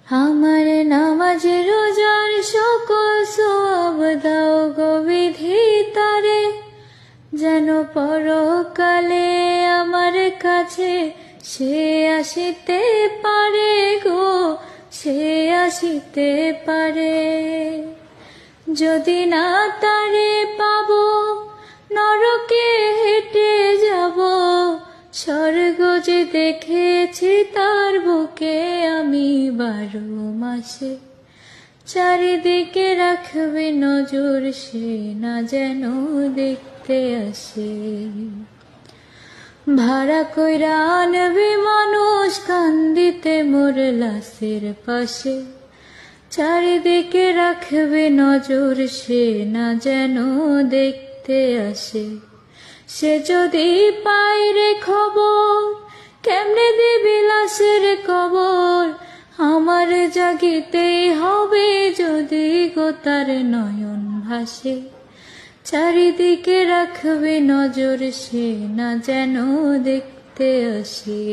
আমার নামাজ রোজার সকল সওয়াব দাও গো বিধিতারে, যেন পরকালে আমার কাছে সে আসিতে পারে গো, সে আসিতে পারে। যদি না তারে পাবো নরকে হেঁটে যাব, স্বর্গ যে দেখেছি তার বুকে আমি 12 মাসে। চারিদিকে রাখবে নজর, সে না যেন দেখতে আসে। ভাড়া কইরা আনবে মানুষ কান্দিতে মোর লাশের পাশে। চারিদিকে রাখবে নজর, সে না যেন দেখতে আসে। সে যদি পায় রে খবর, কেমনে দিবি লাশের কবর। আমার জাগিতেই হবে যদি গো তার নয়ন ভাসে। চারিদিকে রাখবে নজর, সে না যেন দেখতে আসে।